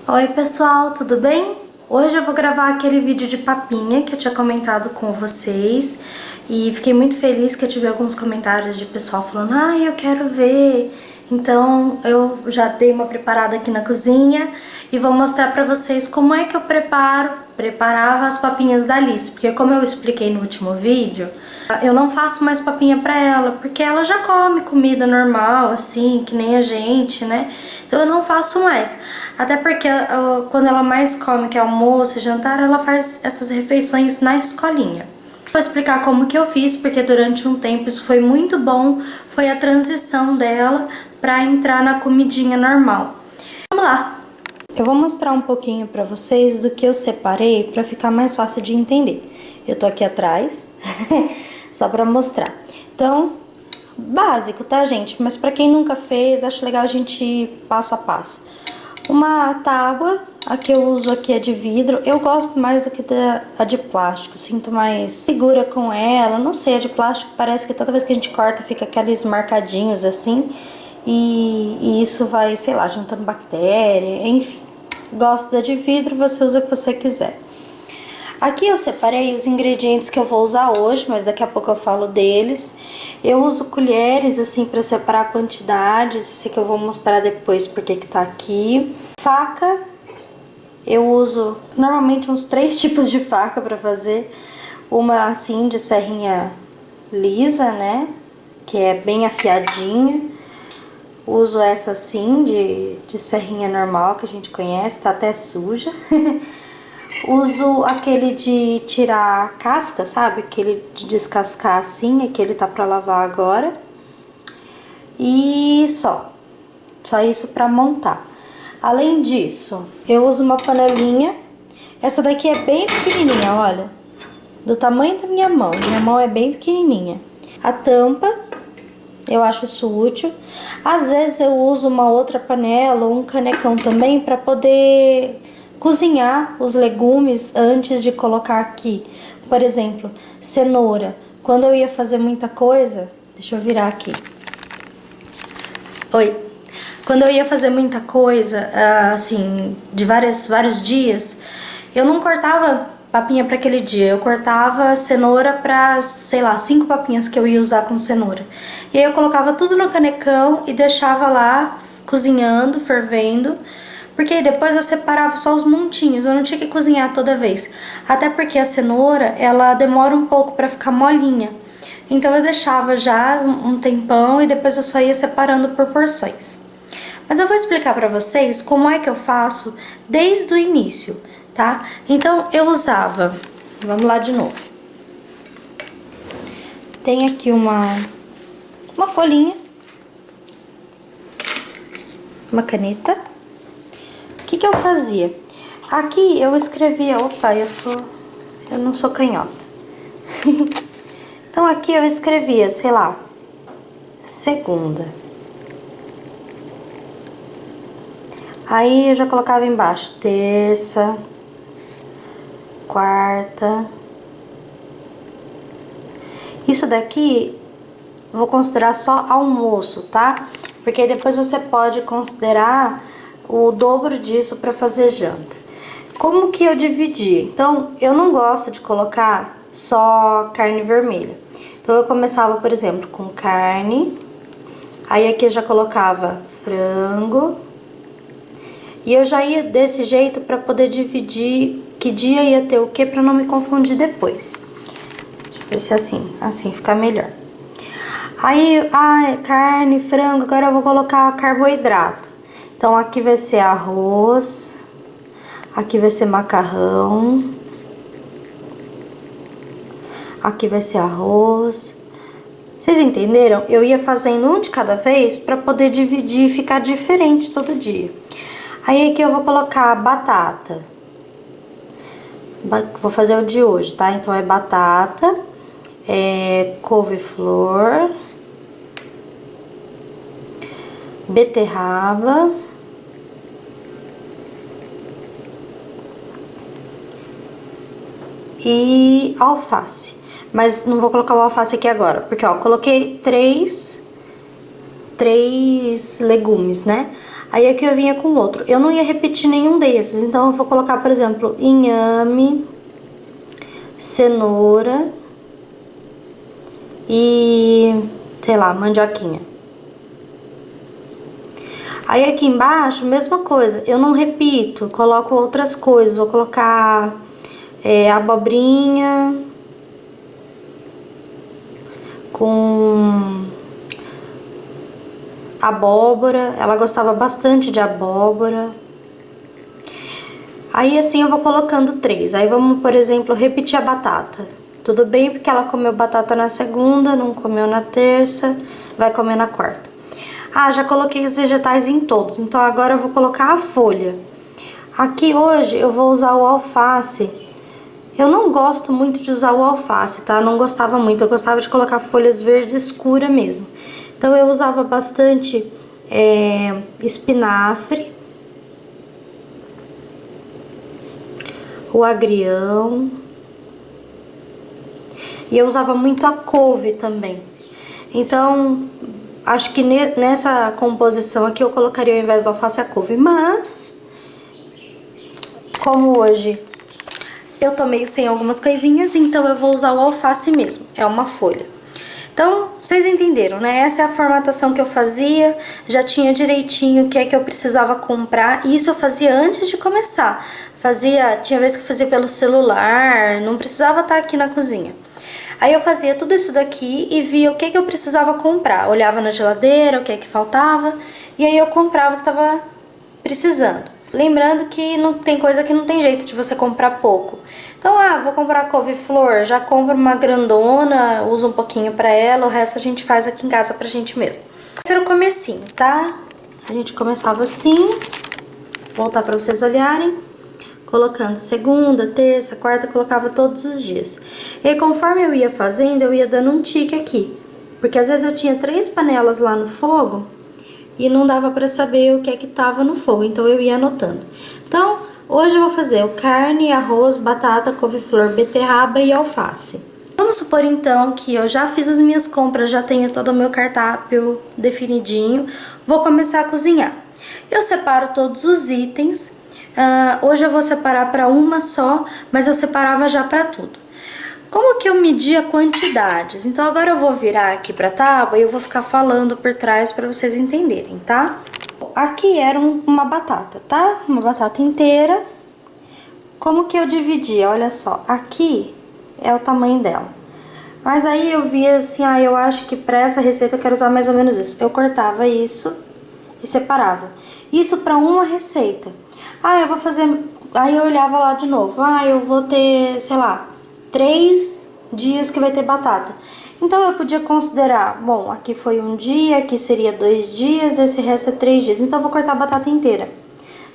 Oi pessoal, tudo bem? Hoje eu vou gravar aquele vídeo de papinha que eu tinha comentado com vocês e fiquei muito feliz que eu tive alguns comentários de pessoal falando eu quero ver. Então eu já dei uma preparada aqui na cozinha e vou mostrar pra vocês como é que eu preparava as papinhas da Alice, porque como eu expliquei no último vídeo, eu não faço mais papinha pra ela, porque ela já come comida normal, assim, que nem a gente, né? Então eu não faço mais. Até porque quando ela mais come, que é almoço e jantar, ela faz essas refeições na escolinha. Vou explicar como que eu fiz, porque durante um tempo isso foi muito bom, foi a transição dela pra entrar na comidinha normal. Vamos lá! Eu vou mostrar um pouquinho pra vocês do que eu separei pra ficar mais fácil de entender. Eu tô aqui atrás, só pra mostrar. Então, básico, tá, gente? Mas pra quem nunca fez, acho legal a gente ir passo a passo. Uma tábua, a que eu uso aqui é de vidro. Eu gosto mais do que a de plástico, sinto mais segura com ela. Não sei, a de plástico parece que toda vez que a gente corta fica aqueles marcadinhos assim. E isso vai, sei lá, juntando bactéria, enfim. Gosto da de vidro, você usa o que você quiser. Aqui eu separei os ingredientes que eu vou usar hoje, mas daqui a pouco eu falo deles. Eu uso colheres assim para separar quantidades, esse aqui eu vou mostrar depois porque que tá aqui. Faca, eu uso normalmente uns 3 tipos de faca para fazer. Uma assim de serrinha lisa, né, que é bem afiadinha. Uso essa assim de serrinha normal que a gente conhece, tá até suja. Uso aquele de tirar a casca, sabe? Aquele de descascar assim, aquele tá pra lavar agora. E só isso pra montar. Além disso, eu uso uma panelinha. Essa daqui é bem pequenininha, olha. Do tamanho da minha mão. Minha mão é bem pequenininha. A tampa, eu acho isso útil. Às vezes eu uso uma outra panela ou um canecão também pra poder cozinhar os legumes antes de colocar aqui. Por exemplo, cenoura. Quando eu ia fazer muita coisa... Deixa eu virar aqui. Oi. Quando eu ia fazer muita coisa, assim, de vários dias, eu não cortava papinha para aquele dia. Eu cortava cenoura para, sei lá, 5 papinhas que eu ia usar com cenoura. E aí eu colocava tudo no canecão e deixava lá cozinhando, fervendo. Porque aí depois eu separava só os montinhos, eu não tinha que cozinhar toda vez. Até porque a cenoura, ela demora um pouco pra ficar molinha. Então eu deixava já um tempão e depois eu só ia separando por porções. Mas eu vou explicar pra vocês como é que eu faço desde o início, tá? Então eu usava, vamos lá de novo. Tem aqui uma folhinha, uma caneta. O que eu fazia? Aqui eu escrevia, opa, eu não sou canhota. Então aqui eu escrevia, sei lá, segunda. Aí eu já colocava embaixo, terça, quarta. Isso daqui vou considerar só almoço, tá? Porque depois você pode considerar o dobro disso para fazer janta. Como que eu dividi? Então, eu não gosto de colocar só carne vermelha. Então, eu começava, por exemplo, com carne. Aí aqui eu já colocava frango. E eu já ia desse jeito para poder dividir que dia ia ter o que para não me confundir depois. Deixa eu ver se assim fica melhor. Aí, carne, frango, agora eu vou colocar carboidrato. Então, aqui vai ser arroz, aqui vai ser macarrão, aqui vai ser arroz. Vocês entenderam? Eu ia fazendo um de cada vez para poder dividir e ficar diferente todo dia. Aí aqui eu vou colocar batata. Vou fazer o de hoje, tá? Então, é batata, couve-flor, beterraba, e alface. Mas não vou colocar o alface aqui agora, porque ó, coloquei três legumes, né? Aí aqui eu vinha com outro. Eu não ia repetir nenhum desses, então eu vou colocar, por exemplo, inhame, cenoura e, sei lá, mandioquinha. Aí aqui embaixo, mesma coisa, eu não repito, coloco outras coisas, vou colocar abobrinha com abóbora, ela gostava bastante de abóbora. Aí assim eu vou colocando 3, aí vamos, por exemplo, repetir a batata. Tudo bem, porque ela comeu batata na segunda, não comeu na terça, vai comer na quarta. Ah, já coloquei os vegetais em todos, então agora eu vou colocar a folha. Aqui hoje eu vou usar o alface. Eu não gosto muito de usar o alface, tá? Não gostava muito, eu gostava de colocar folhas verde escura mesmo. Então eu usava bastante espinafre, o agrião, e eu usava muito a couve também. Então, acho que nessa composição aqui eu colocaria ao invés do alface a couve, mas como hoje eu tô meio sem algumas coisinhas, então eu vou usar o alface mesmo, é uma folha. Então, vocês entenderam, né? Essa é a formatação que eu fazia, já tinha direitinho o que é que eu precisava comprar, e isso eu fazia antes de começar. Tinha vezes que eu fazia pelo celular, não precisava estar aqui na cozinha. Aí eu fazia tudo isso daqui e via o que eu precisava comprar. Olhava na geladeira, o que é que faltava, e aí eu comprava o que estava precisando. Lembrando que não tem coisa que não tem jeito de você comprar pouco. Então, vou comprar couve-flor, já compro uma grandona, uso um pouquinho pra ela, o resto a gente faz aqui em casa pra gente mesmo. Esse era o comecinho, tá? A gente começava assim, vou voltar pra vocês olharem. Colocando segunda, terça, quarta, colocava todos os dias. E aí, conforme eu ia fazendo, eu ia dando um tique aqui. Porque às vezes eu tinha 3 panelas lá no fogo e não dava pra saber o que é que tava no fogo, então eu ia anotando. Então, hoje eu vou fazer o carne, arroz, batata, couve-flor, beterraba e alface. Vamos supor então que eu já fiz as minhas compras, já tenho todo o meu cardápio definidinho, vou começar a cozinhar. Eu separo todos os itens. Hoje eu vou separar para uma só, mas eu separava já para tudo. Como que eu media quantidades? Então agora eu vou virar aqui para a tábua e eu vou ficar falando por trás para vocês entenderem, tá? Aqui era uma batata, tá? Uma batata inteira. Como que eu dividia? Olha só, aqui é o tamanho dela. Mas aí eu via assim, eu acho que para essa receita eu quero usar mais ou menos isso. Eu cortava isso e separava. Isso para uma receita. Eu vou fazer... Aí eu olhava lá de novo. Eu vou ter, sei lá, 3 dias que vai ter batata. Então eu podia considerar, bom, aqui foi um dia, aqui seria 2 dias, esse resto é 3 dias. Então eu vou cortar a batata inteira.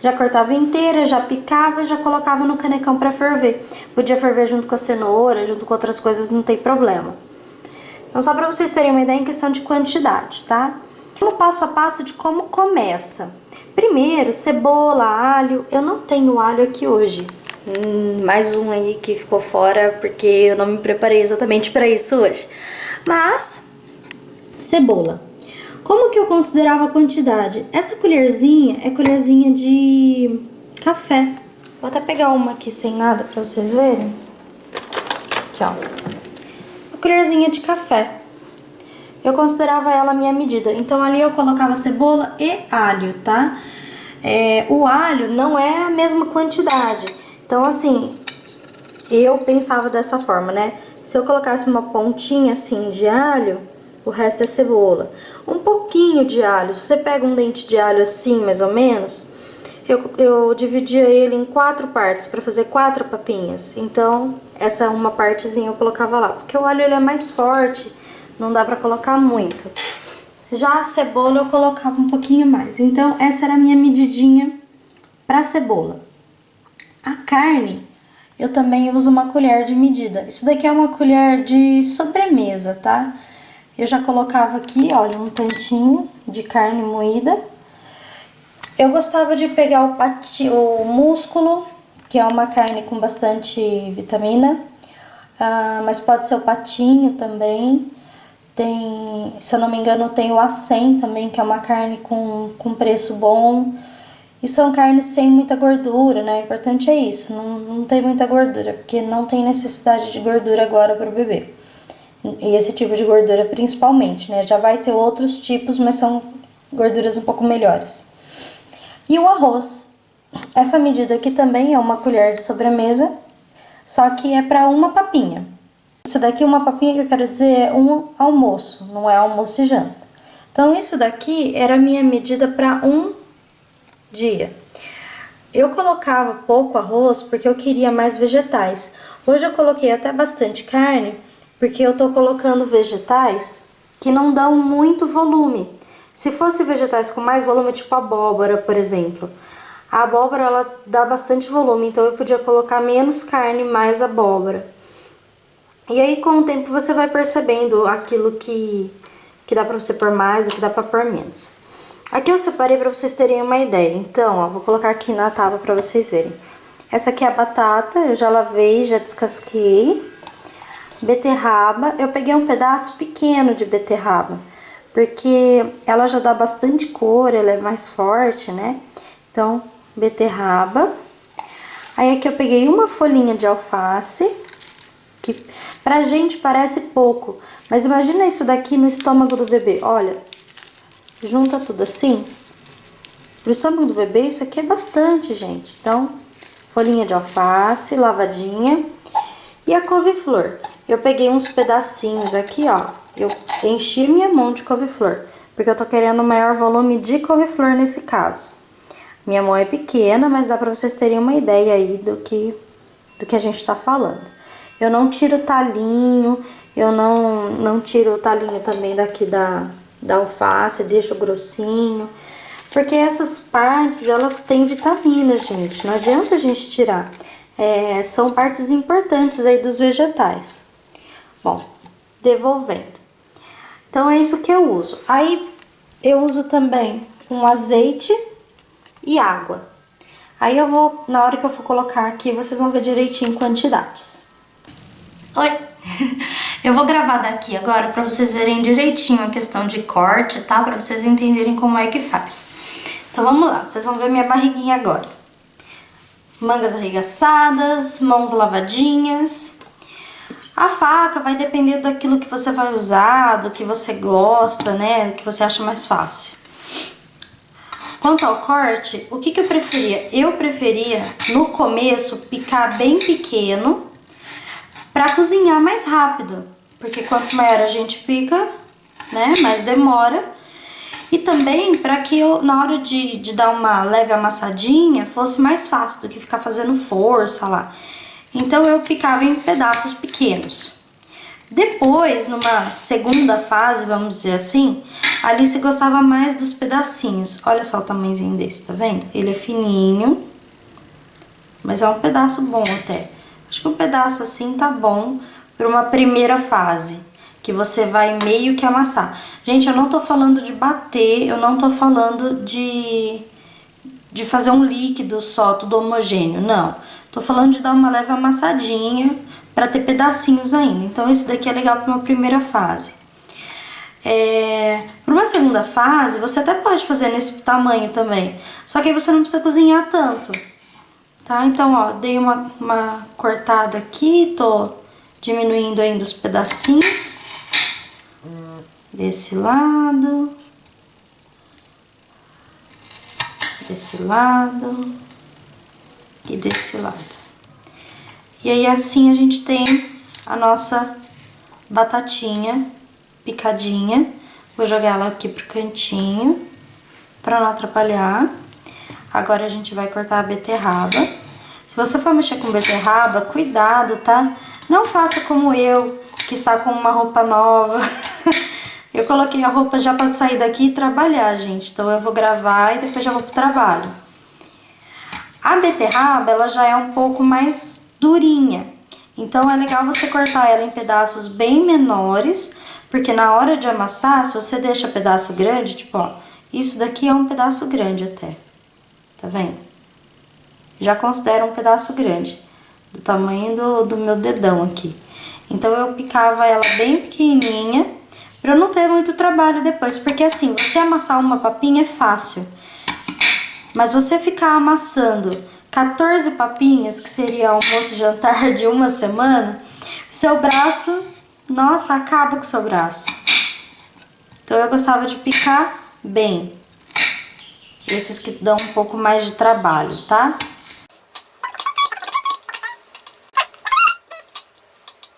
Já cortava inteira, já picava, já colocava no canecão para ferver. Podia ferver junto com a cenoura, junto com outras coisas, não tem problema. Então só para vocês terem uma ideia em questão de quantidade, tá? No passo a passo de como começa. Primeiro, cebola, alho. Eu não tenho alho aqui hoje. Mais um aí que ficou fora porque eu não me preparei exatamente para isso hoje. Mas, cebola. Como que eu considerava a quantidade? Essa colherzinha é colherzinha de café. Vou até pegar uma aqui sem nada para vocês verem. Aqui, ó. Uma colherzinha de café. Eu considerava ela a minha medida. Então, ali eu colocava cebola e alho, tá? O alho não é a mesma quantidade. Então, assim, eu pensava dessa forma, né? Se eu colocasse uma pontinha, assim, de alho, o resto é cebola. Um pouquinho de alho. Se você pega um dente de alho assim, mais ou menos, eu dividia ele em 4 partes para fazer 4 papinhas. Então, essa uma partezinha eu colocava lá. Porque o alho, ele é mais forte. Não dá pra colocar muito. Já a cebola eu colocava um pouquinho mais. Então, essa era a minha medidinha pra cebola. A carne, eu também uso uma colher de medida. Isso daqui é uma colher de sobremesa, tá? Eu já colocava aqui, olha, um tantinho de carne moída. Eu gostava de pegar o músculo, que é uma carne com bastante vitamina. Mas pode ser o patinho também. Tem, se eu não me engano, tem o acém também, que é uma carne com preço bom. E são carnes sem muita gordura, né? O importante é isso, não tem muita gordura, porque não tem necessidade de gordura agora para o bebê. E esse tipo de gordura principalmente, né? Já vai ter outros tipos, mas são gorduras um pouco melhores. E o arroz. Essa medida aqui também é uma colher de sobremesa, só que é para uma papinha. Isso daqui, uma papinha que eu quero dizer, é um almoço, não é almoço e janta. Então, isso daqui era a minha medida para um dia. Eu colocava pouco arroz porque eu queria mais vegetais. Hoje eu coloquei até bastante carne porque eu tô colocando vegetais que não dão muito volume. Se fosse vegetais com mais volume, tipo abóbora, por exemplo. A abóbora, ela dá bastante volume, então eu podia colocar menos carne, mais abóbora. E aí, com o tempo, você vai percebendo aquilo que dá pra você pôr mais, o que dá pra pôr menos. Aqui eu separei pra vocês terem uma ideia. Então, ó, vou colocar aqui na tábua pra vocês verem. Essa aqui é a batata, eu já lavei, já descasquei. Beterraba, eu peguei um pedaço pequeno de beterraba, porque ela já dá bastante cor, ela é mais forte, né? Então, beterraba. Aí aqui eu peguei uma folhinha de alface, que pra gente parece pouco, mas imagina isso daqui no estômago do bebê. Olha, junta tudo assim. Pro estômago do bebê isso aqui é bastante, gente. Então, folhinha de alface, lavadinha. E a couve-flor. Eu peguei uns pedacinhos aqui, ó. Eu enchi minha mão de couve-flor, porque eu tô querendo o maior volume de couve-flor nesse caso. Minha mão é pequena, mas dá pra vocês terem uma ideia aí do que a gente tá falando. Eu não tiro o talinho, eu não tiro o talinho também daqui da alface, deixo grossinho. Porque essas partes, elas têm vitaminas, gente. Não adianta a gente tirar. São partes importantes aí dos vegetais. Bom, devolvendo. Então, é isso que eu uso. Aí, eu uso também um azeite e água. Aí, eu vou, na hora que eu for colocar aqui, vocês vão ver direitinho quantidades. Oi! Eu vou gravar daqui agora pra vocês verem direitinho a questão de corte, tá? Pra vocês entenderem como é que faz. Então, vamos lá. Vocês vão ver minha barriguinha agora. Mangas arregaçadas, mãos lavadinhas. A faca vai depender daquilo que você vai usar, do que você gosta, né? Do que você acha mais fácil. Quanto ao corte, o que eu preferia? Eu preferia, no começo, picar bem pequeno para cozinhar mais rápido. Porque quanto maior a gente pica, né? Mais demora. E também para que eu, na hora de dar uma leve amassadinha, fosse mais fácil do que ficar fazendo força lá. Então eu picava em pedaços pequenos. Depois, numa segunda fase, vamos dizer assim, a Alice gostava mais dos pedacinhos. Olha só o tamanhozinho desse, tá vendo? Ele é fininho, mas é um pedaço bom até. Acho que um pedaço assim tá bom para uma primeira fase, que você vai meio que amassar. Gente, eu não tô falando de bater, eu não tô falando de fazer um líquido só, tudo homogêneo, não. Tô falando de dar uma leve amassadinha para ter pedacinhos ainda. Então, esse daqui é legal para uma primeira fase. Para uma segunda fase, você até pode fazer nesse tamanho também. Só que aí você não precisa cozinhar tanto, tá? Então, ó, dei uma cortada aqui, tô diminuindo ainda os pedacinhos. Desse lado. Desse lado. E desse lado. E aí assim a gente tem a nossa batatinha picadinha. Vou jogar ela aqui pro cantinho pra não atrapalhar. Agora a gente vai cortar a beterraba. Se você for mexer com beterraba, cuidado, tá? Não faça como eu, que está com uma roupa nova. Eu coloquei a roupa já pra sair daqui e trabalhar, gente. Então eu vou gravar e depois já vou pro trabalho. A beterraba, ela já é um pouco mais durinha. Então, é legal você cortar ela em pedaços bem menores, porque na hora de amassar, se você deixa pedaço grande, tipo, ó, isso daqui é um pedaço grande até, tá vendo? Já considero um pedaço grande, do tamanho do meu dedão aqui. Então, eu picava ela bem pequenininha, pra eu não ter muito trabalho depois. Porque assim, você amassar uma papinha é fácil. Mas você ficar amassando 14 papinhas, que seria almoço e jantar de uma semana, seu braço, nossa, acaba com o seu braço. Então eu gostava de picar bem. Esses que dão um pouco mais de trabalho, tá?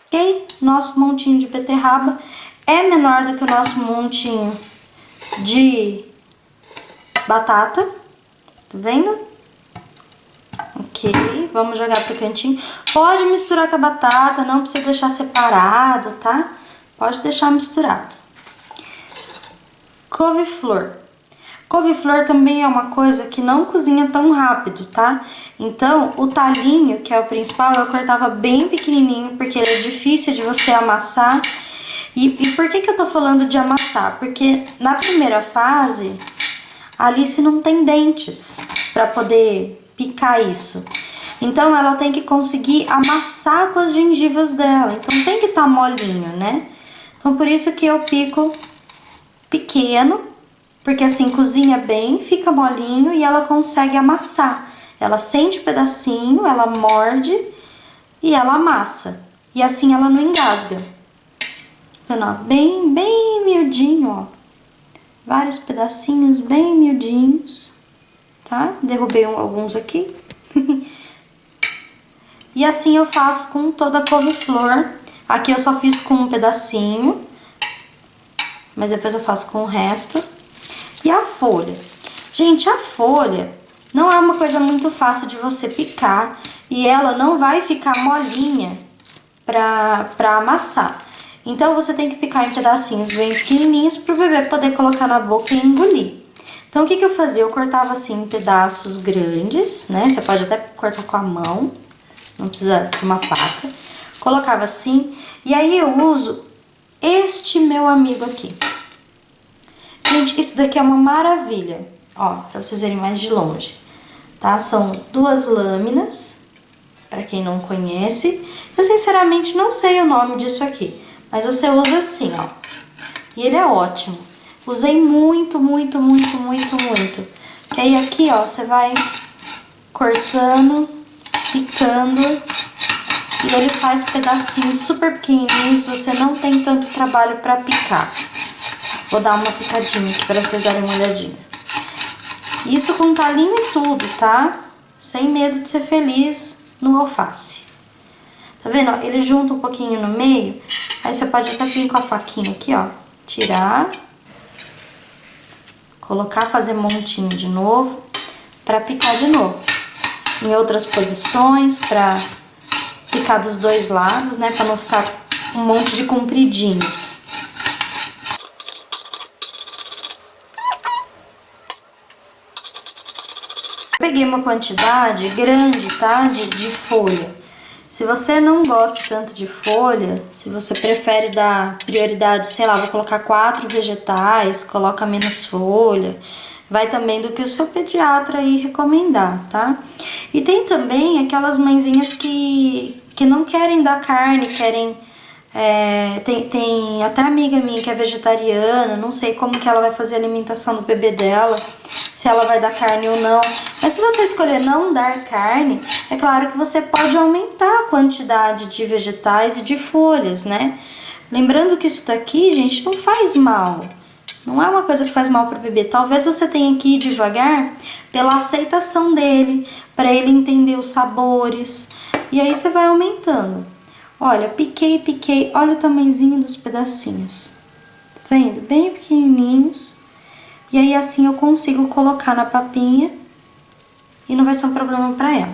Ok? Nosso montinho de beterraba é menor do que o nosso montinho de batata. Tá vendo? Ok, vamos jogar pro cantinho. Pode misturar com a batata, não precisa deixar separado, tá? Pode deixar misturado. Couve-flor. Couve-flor também é uma coisa que não cozinha tão rápido, tá? Então, o talinho, que é o principal, eu cortava bem pequenininho, porque ele é difícil de você amassar. E por que eu tô falando de amassar? Porque na primeira fase, a Alice não tem dentes para poder picar isso. Então, ela tem que conseguir amassar com as gengivas dela. Então, tem que estar molinho, né? Então, por isso que eu pico pequeno, porque assim cozinha bem, fica molinho e ela consegue amassar. Ela sente o pedacinho, ela morde e ela amassa. E assim ela não engasga. Vendo, ó, bem miudinho, ó. Vários pedacinhos bem miudinhos, tá? Derrubei alguns aqui. E assim eu faço com toda a couve-flor. Aqui eu só fiz com um pedacinho, mas depois eu faço com o resto. E a folha? Gente, a folha não é uma coisa muito fácil de você picar e ela não vai ficar molinha pra amassar. Então, você tem que picar em pedacinhos bem pequenininhos para o bebê poder colocar na boca e engolir. Então, o que eu fazia? Eu cortava assim em pedaços grandes, né? Você pode até cortar com a mão, não precisa de uma faca. Colocava assim, e aí eu uso este meu amigo aqui. Gente, isso daqui é uma maravilha, ó, pra vocês verem mais de longe, tá? São duas lâminas, pra quem não conhece. Eu sinceramente não sei o nome disso aqui, mas você usa assim, ó. E ele é ótimo. Usei muito. Que aí aqui, ó, você vai cortando, picando, e ele faz pedacinhos super pequenininhos, você não tem tanto trabalho pra picar. Vou dar uma picadinha aqui pra vocês darem uma olhadinha. Isso com talinho e tudo, tá? Sem medo de ser feliz no alface. Tá vendo? Ó, ele junta um pouquinho no meio. Aí você pode até vir com a faquinha aqui, ó. Tirar. Colocar, fazer montinho de novo. Pra picar de novo. Em outras posições, pra picar dos dois lados, né? Pra não ficar um monte de compridinhos. Peguei uma quantidade grande, tá? De folha. Se você não gosta tanto de folha, se você prefere dar prioridade, sei lá, vou colocar 4 vegetais, coloca menos folha. Vai também do que o seu pediatra aí recomendar, tá? E tem também aquelas mãezinhas que não querem dar carne, querem... tem até amiga minha que é vegetariana, não sei como que ela vai fazer a alimentação do bebê dela, se ela vai dar carne ou não. Mas se você escolher não dar carne, é claro que você pode aumentar a quantidade de vegetais e de folhas, né? Lembrando que isso daqui, gente, não faz mal. Não é uma coisa que faz mal para o bebê. Talvez você tenha que ir devagar pela aceitação dele, para ele entender os sabores. E aí você vai aumentando. Olha, piquei, olha o tamanhozinho dos pedacinhos. Tá vendo? Bem pequenininhos. E aí assim eu consigo colocar na papinha e não vai ser um problema pra ela.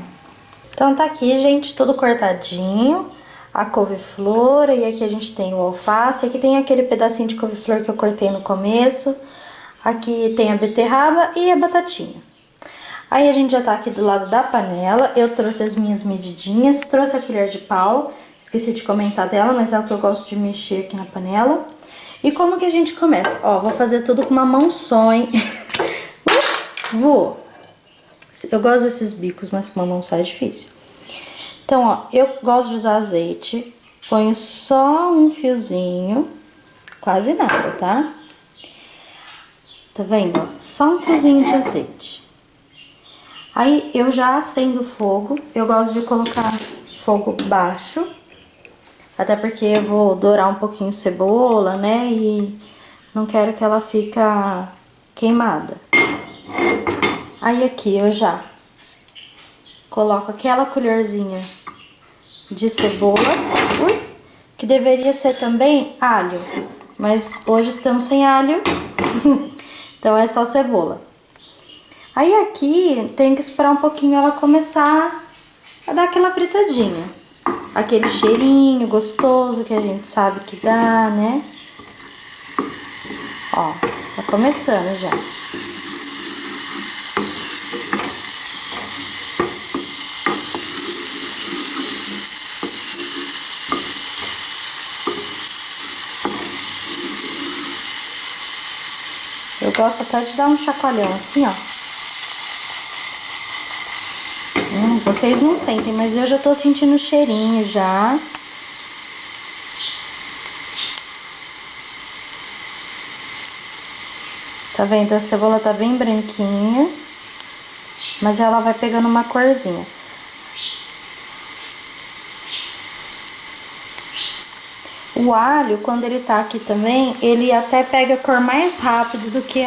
Então tá aqui, gente, tudo cortadinho. A couve-flor, e aqui a gente tem o alface. Aqui tem aquele pedacinho de couve-flor que eu cortei no começo. Aqui tem a beterraba e a batatinha. Aí a gente já tá aqui do lado da panela. Eu trouxe as minhas medidinhas, trouxe a colher de pau. Esqueci de comentar dela, mas é o que eu gosto de mexer aqui na panela. E como que a gente começa? Ó, vou fazer tudo com uma mão só, hein? Vou. Eu gosto desses bicos, mas com uma mão só é difícil. Então, ó, eu gosto de usar azeite. Ponho só um fiozinho. quase nada, tá? Tá vendo? Só um fiozinho de azeite. Aí eu já acendo o fogo, eu gosto de colocar fogo baixo, até porque eu vou dourar um pouquinho cebola, né? E não quero que ela fica queimada. Aí aqui eu já coloco aquela colherzinha de cebola, que deveria ser também alho, mas hoje estamos sem alho, então é só cebola. Aí aqui tem que esperar um pouquinho ela começar a dar aquela fritadinha, aquele cheirinho gostoso que a gente sabe que dá, né? Ó, tá começando já. Eu gosto até de dar um chacoalhão assim, ó. Vocês não sentem, mas eu já tô sentindo o cheirinho já. Tá vendo? A cebola tá bem branquinha, mas ela vai pegando uma corzinha. O alho, quando ele tá aqui também, ele até pega a cor mais rápido do que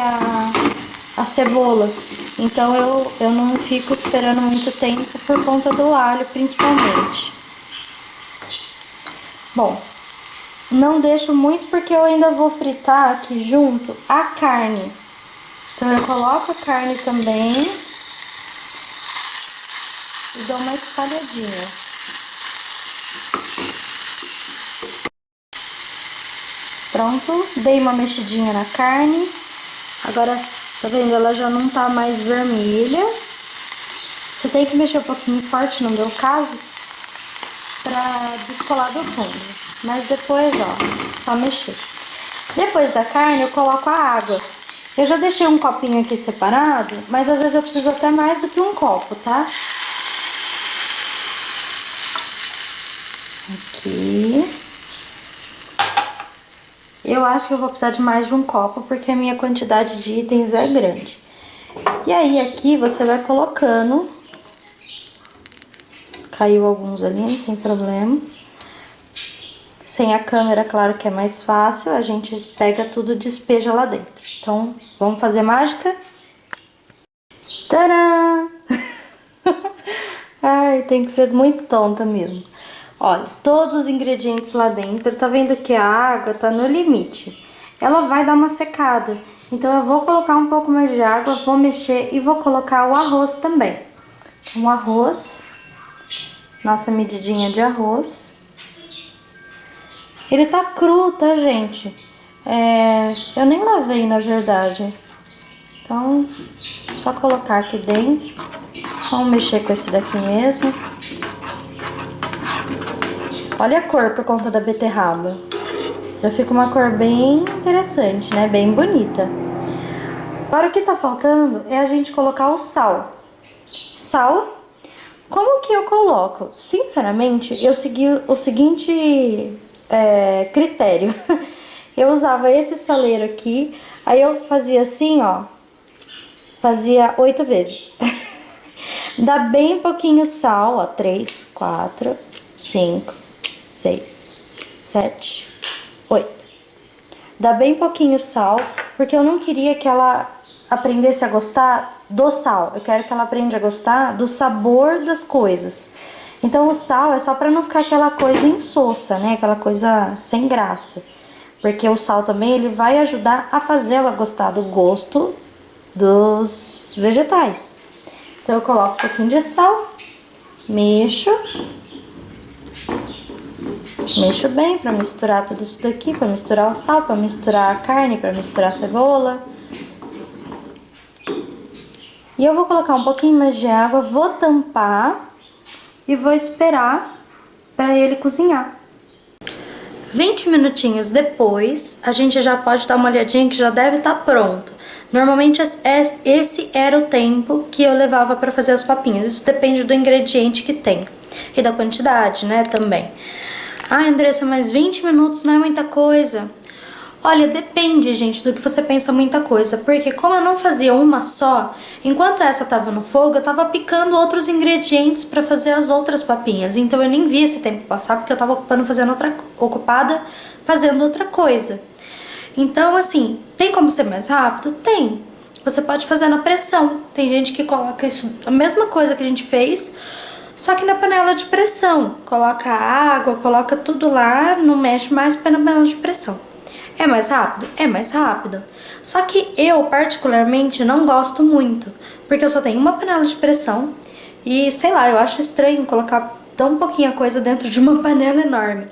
a cebola. Então eu não fico esperando muito tempo por conta do alho, principalmente. Bom, não deixo muito porque eu ainda vou fritar aqui junto a carne. Então eu coloco a carne também e dou uma espalhadinha. Pronto, dei uma mexidinha na carne. Agora, tá vendo? Ela já não tá mais vermelha. Você tem que mexer um pouquinho forte, no meu caso, pra descolar do fundo. Mas depois, ó, só mexer. Depois da carne, eu coloco a água. Eu já deixei um copinho aqui separado, mas às vezes eu preciso até mais do que um copo, tá? Aqui. Eu acho que eu vou precisar de mais de um copo, porque a minha quantidade de itens é grande. E aí, aqui você vai colocando. Caiu alguns ali, não tem problema. Sem a câmera, claro que é mais fácil. A gente pega tudo e despeja lá dentro. Então, vamos fazer mágica? Tcharam! Ai, tem que ser muito tonta mesmo. Olha, todos os ingredientes lá dentro, tá vendo que a água tá no limite. Ela vai dar uma secada, então eu vou colocar um pouco mais de água, vou mexer e vou colocar o arroz também. O arroz, nossa medidinha de arroz. Ele tá cru, tá, gente? Eu nem lavei, na verdade. Então, só colocar aqui dentro. Vamos mexer com esse daqui mesmo. Olha a cor por conta da beterraba. Já fica uma cor bem interessante, né? Bem bonita. Agora o que tá faltando é a gente colocar o sal. Sal, como que eu coloco? Sinceramente, eu segui o seguinte critério. Eu usava esse saleiro aqui, aí eu fazia assim, ó. Fazia 8 vezes. Dá bem pouquinho sal, ó. 3, 4, 5, 6, 7, 8. Dá bem pouquinho sal, porque eu não queria que ela aprendesse a gostar do sal. Eu quero que ela aprenda a gostar do sabor das coisas. Então o sal é só pra não ficar aquela coisa insossa, né? Aquela coisa sem graça. Porque o sal também, ele vai ajudar a fazer ela gostar do gosto dos vegetais. Então eu coloco um pouquinho de sal, mexo bem pra misturar tudo isso daqui, pra misturar o sal, pra misturar a carne, pra misturar a cebola. E eu vou colocar um pouquinho mais de água, vou tampar e vou esperar pra ele cozinhar. 20 minutinhos depois, a gente já pode dar uma olhadinha que já deve estar pronto. Normalmente esse era o tempo que eu levava para fazer as papinhas. Isso depende do ingrediente que tem e da quantidade, né, também. Ah, Andressa, mas 20 minutos não é muita coisa. Olha, depende, gente, do que você pensa muita coisa, porque como eu não fazia uma só, enquanto essa tava no fogo, eu tava picando outros ingredientes pra fazer as outras papinhas, então eu nem vi esse tempo passar porque eu tava ocupada fazendo outra coisa. Então, assim, tem como ser mais rápido? Tem. Você pode fazer na pressão. Tem gente que coloca isso, a mesma coisa que a gente fez, só que na panela de pressão. Coloca água, coloca tudo lá, não mexe mais na panela de pressão. É mais rápido? É mais rápido. Só que eu, particularmente, não gosto muito, porque eu só tenho uma panela de pressão e, sei lá, eu acho estranho colocar tão pouquinha coisa dentro de uma panela enorme.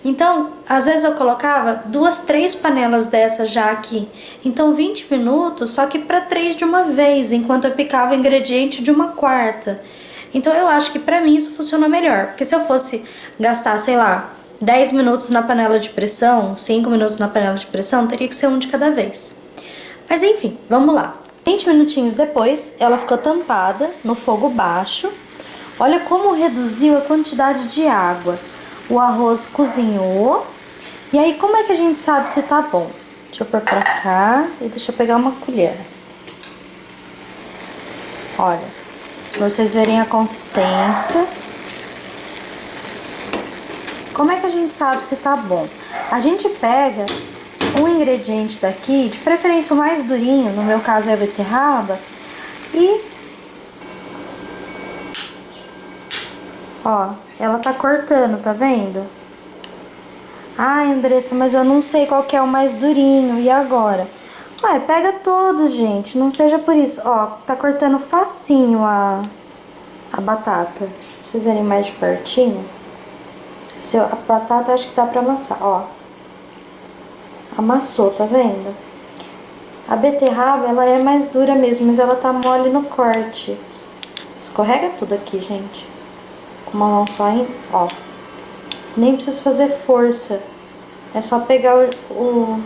Então, às vezes eu colocava 2, 3 panelas dessa já aqui. Então, 20 minutos, só que para 3 de uma vez, enquanto eu picava o ingrediente de uma quarta. Então, eu acho que pra mim isso funciona melhor. Porque se eu fosse gastar, sei lá, 10 minutos na panela de pressão, 5 minutos na panela de pressão, teria que ser um de cada vez. Mas enfim, vamos lá. 20 minutinhos depois, ela ficou tampada no fogo baixo. Olha como reduziu a quantidade de água. O arroz cozinhou. E aí, como é que a gente sabe se tá bom? Deixa eu pôr pra cá e deixa eu pegar uma colher. Olha, pra vocês verem a consistência. Como é que a gente sabe se tá bom? A gente pega um ingrediente daqui, de preferência o mais durinho, no meu caso é a beterraba, e... ó, ela tá cortando, tá vendo? Ai, Andressa, mas eu não sei qual que é o mais durinho, e agora? Ué, pega todos, gente, não seja por isso. Ó, tá cortando facinho a batata. Pra vocês verem mais de pertinho. A batata acho que dá pra amassar, ó. Amassou, tá vendo? A beterraba, ela é mais dura mesmo, mas ela tá mole no corte. Escorrega tudo aqui, gente. Com uma mão só, hein? Ó. Nem precisa fazer força. É só pegar o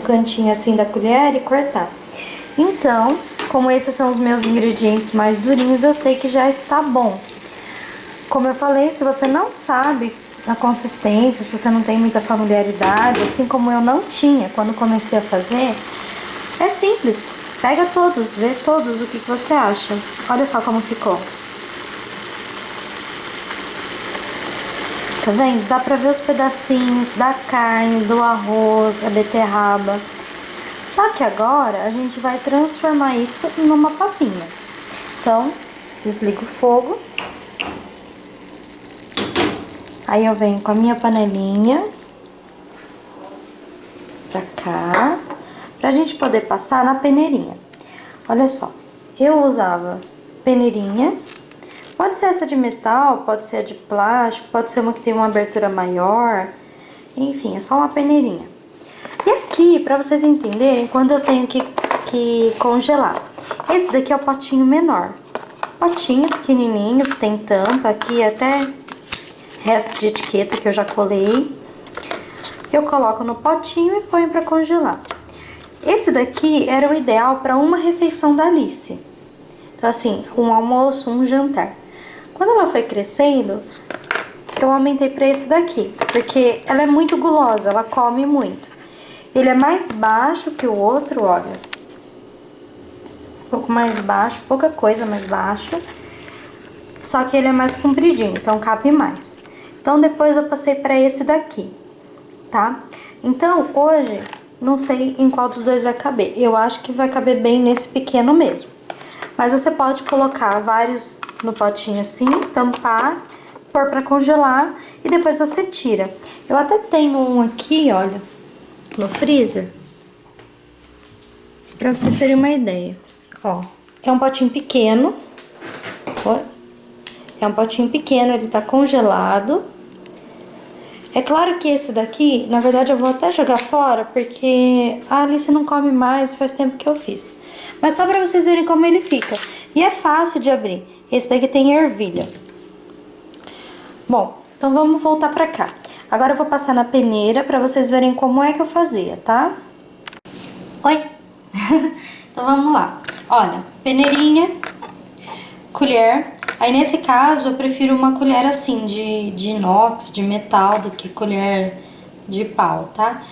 cantinho assim da colher e cortar. Então, como esses são os meus ingredientes mais durinhos, eu sei que já está bom. Como eu falei, se você não sabe a consistência, se você não tem muita familiaridade, assim como eu não tinha quando comecei a fazer, é simples. Pega todos, vê todos, o que você acha. Olha só como ficou. Tá vendo? Dá pra ver os pedacinhos da carne, do arroz, a beterraba. Só que agora a gente vai transformar isso numa papinha. Então, desligo o fogo. Aí eu venho com a minha panelinha pra cá, pra gente poder passar na peneirinha. Olha só, eu usava peneirinha, pode ser essa de metal, pode ser a de plástico, pode ser uma que tem uma abertura maior, enfim, é só uma peneirinha. E aqui, pra vocês entenderem, quando eu tenho que congelar, esse daqui é o potinho menor. Potinho pequenininho, tem tampa aqui, até resto de etiqueta que eu já colei. Eu coloco no potinho e ponho pra congelar. Esse daqui era o ideal para uma refeição da Alice. Então, assim, um almoço, um jantar. Quando ela foi crescendo, eu aumentei pra esse daqui, porque ela é muito gulosa, ela come muito. Ele é mais baixo que o outro, olha. Um pouco mais baixo, pouca coisa mais baixo. Só que ele é mais compridinho, então cabe mais. Então, depois eu passei pra esse daqui, tá? Então, hoje, não sei em qual dos dois vai caber. Eu acho que vai caber bem nesse pequeno mesmo. Mas você pode colocar vários no potinho assim, tampar, pôr pra congelar e depois você tira. Eu até tenho um aqui, olha, no freezer, pra vocês terem uma ideia. Ó, é um potinho pequeno, ó, é um potinho pequeno, ele tá congelado. É claro que esse daqui, na verdade, eu vou até jogar fora, porque a Alice não come mais, faz tempo que eu fiz. Mas só pra vocês verem como ele fica. E é fácil de abrir. Esse daqui tem ervilha. Bom, então vamos voltar pra cá. Agora eu vou passar na peneira pra vocês verem como é que eu fazia, tá? Oi! Então vamos lá. Olha, peneirinha, colher. Aí nesse caso eu prefiro uma colher assim de inox, de metal, do que colher de pau, tá?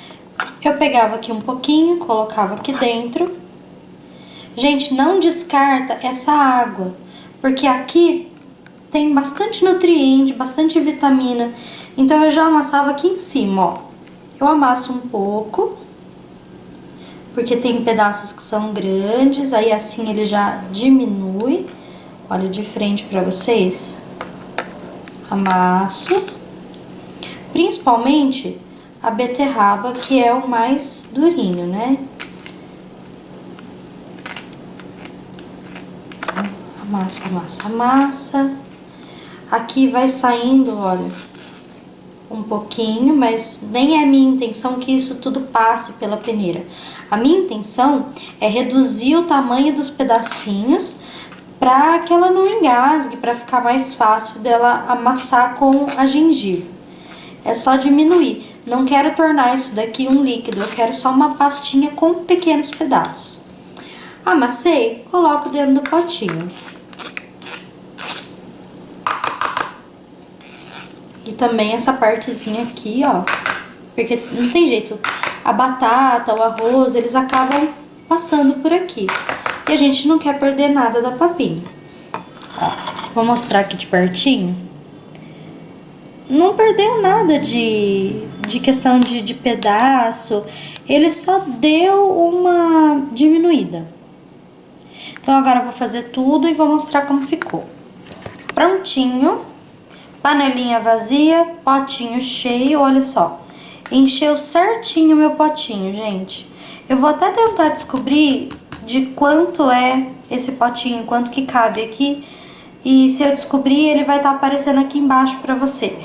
Eu pegava aqui um pouquinho, colocava aqui dentro. Gente, não descarta essa água, porque aqui tem bastante nutriente, bastante vitamina. Então eu já amassava aqui em cima, ó. Eu amasso um pouco, porque tem pedaços que são grandes, aí assim ele já diminui. Olha de frente pra vocês. Amasso. Principalmente a beterraba, que é o mais durinho, né? Amassa, amassa, amassa. Aqui vai saindo, olha, um pouquinho, mas nem é minha intenção que isso tudo passe pela peneira. A minha intenção é reduzir o tamanho dos pedacinhos para que ela não engasgue, para ficar mais fácil dela amassar com a gengiva. É só diminuir. Não quero tornar isso daqui um líquido, eu quero só uma pastinha com pequenos pedaços. Amassei, coloco dentro do potinho. E também essa partezinha aqui, ó, porque não tem jeito, a batata, o arroz, eles acabam passando por aqui. E a gente não quer perder nada da papinha. Ó, vou mostrar aqui de pertinho. Não perdeu nada de questão de pedaço, ele só deu uma diminuída. Então agora eu vou fazer tudo e vou mostrar como ficou. Prontinho. Panelinha vazia, potinho cheio, olha só. Encheu certinho o meu potinho, gente. Eu vou até tentar descobrir de quanto é esse potinho, quanto que cabe aqui. E se eu descobrir, ele vai estar aparecendo aqui embaixo pra você.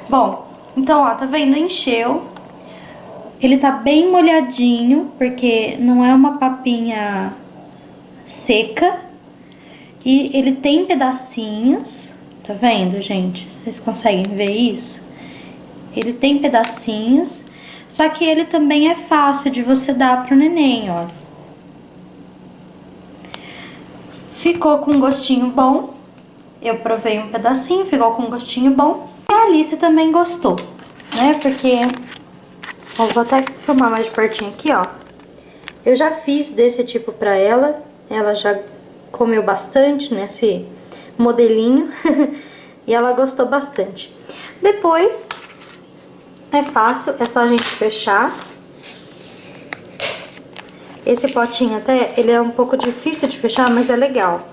Bom, então, ó, tá vendo? Encheu. Ele tá bem molhadinho, porque não é uma papinha seca. E ele tem pedacinhos. Tá vendo, gente? Vocês conseguem ver isso? Ele tem pedacinhos, só que ele também é fácil de você dar pro neném, olha. Ficou com um gostinho bom. Eu provei um pedacinho, ficou com um gostinho bom. E a Alice também gostou, né? Porque... Ó, vou até filmar mais de pertinho aqui, ó. Eu já fiz desse tipo pra ela. Ela já comeu bastante nesse modelinho e ela gostou bastante. Depois é fácil, é só a gente fechar. Esse potinho até, ele é um pouco difícil de fechar, mas é legal.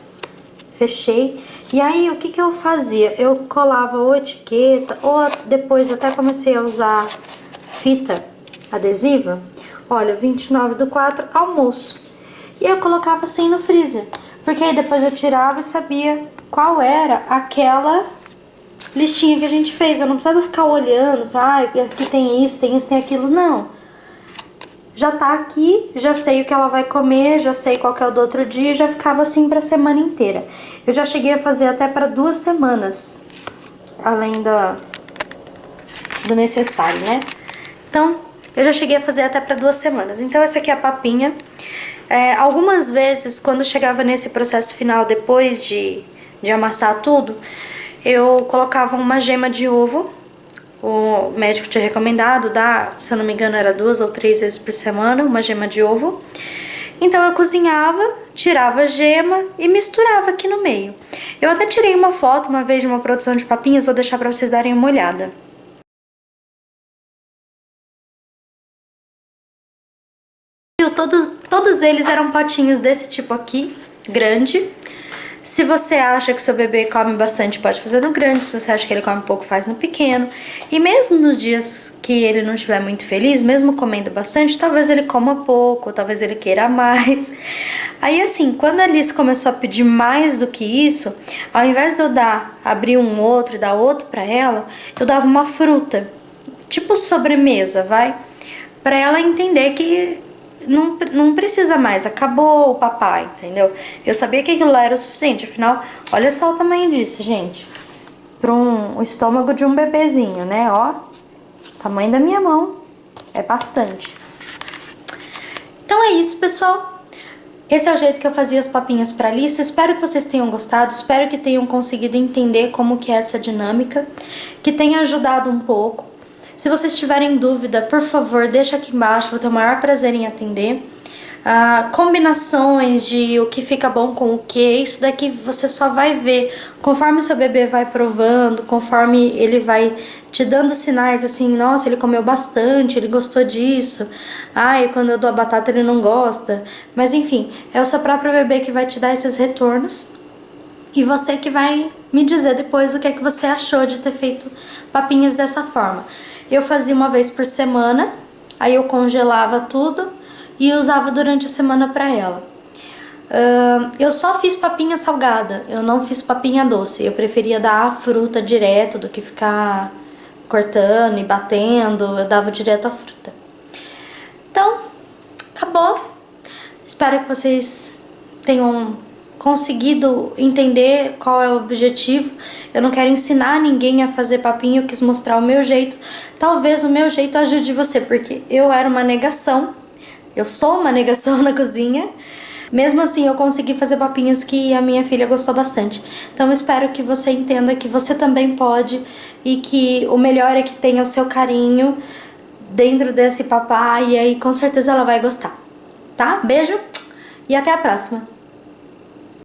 Fechei. E aí, o que que eu fazia? Eu colava ou etiqueta, ou depois até comecei a usar fita adesiva. Olha, 29/4, almoço. E eu colocava assim no freezer, porque aí depois eu tirava e sabia qual era aquela listinha que a gente fez. Eu não precisava ficar olhando, aqui tem isso, tem aquilo, não. Já tá aqui, já sei o que ela vai comer, já sei qual que é o do outro dia, já ficava assim pra semana inteira. Eu já cheguei a fazer até pra 2 semanas, além do necessário, né? Então, eu já cheguei a fazer até pra 2 semanas. Então, essa aqui é a papinha. Algumas vezes, quando chegava nesse processo final, depois de amassar tudo, eu colocava uma gema de ovo. O médico tinha recomendado dar, se eu não me engano, era 2 ou 3 vezes por semana, uma gema de ovo. Então eu cozinhava, tirava a gema e misturava aqui no meio. Eu até tirei uma foto uma vez de uma produção de papinhas, vou deixar pra vocês darem uma olhada. Todos eles eram potinhos desse tipo aqui, grande. Se você acha que seu bebê come bastante, pode fazer no grande. Se você acha que ele come pouco, faz no pequeno. E mesmo nos dias que ele não estiver muito feliz, mesmo comendo bastante, talvez ele coma pouco, talvez ele queira mais. Aí assim, quando a Alice começou a pedir mais do que isso, ao invés de eu abrir um outro e dar outro pra ela, eu dava uma fruta, tipo sobremesa, vai? Pra ela entender que não precisa mais, acabou o papai, entendeu? Eu sabia que aquilo lá era o suficiente, afinal, olha só o tamanho disso, gente. Para o estômago de um bebezinho, né? Ó, tamanho da minha mão, é bastante. Então é isso, pessoal. Esse é o jeito que eu fazia as papinhas para Alice. Espero que vocês tenham gostado, espero que tenham conseguido entender como que é essa dinâmica, que tenha ajudado um pouco. Se vocês tiverem dúvida, por favor, deixa aqui embaixo, vou ter o maior prazer em atender. Combinações de o que fica bom com o que, isso daqui você só vai ver conforme o seu bebê vai provando, conforme ele vai te dando sinais assim, nossa, ele comeu bastante, ele gostou disso, ai, quando eu dou a batata ele não gosta, mas enfim, é o seu próprio bebê que vai te dar esses retornos e você que vai me dizer depois o que é que você achou de ter feito papinhas dessa forma. Eu fazia uma vez por semana, aí eu congelava tudo e usava durante a semana para ela. Eu só fiz papinha salgada, eu não fiz papinha doce. Eu preferia dar a fruta direto do que ficar cortando e batendo, eu dava direto a fruta. Então, acabou. Espero que vocês tenham conseguido entender qual é o objetivo. Eu não quero ensinar ninguém a fazer papinha, eu quis mostrar o meu jeito. Talvez o meu jeito ajude você, porque eu era uma negação. Eu sou uma negação na cozinha. Mesmo assim, eu consegui fazer papinhas que a minha filha gostou bastante. Então, eu espero que você entenda que você também pode e que o melhor é que tenha o seu carinho dentro desse papá e aí com certeza ela vai gostar. Tá? Beijo e até a próxima!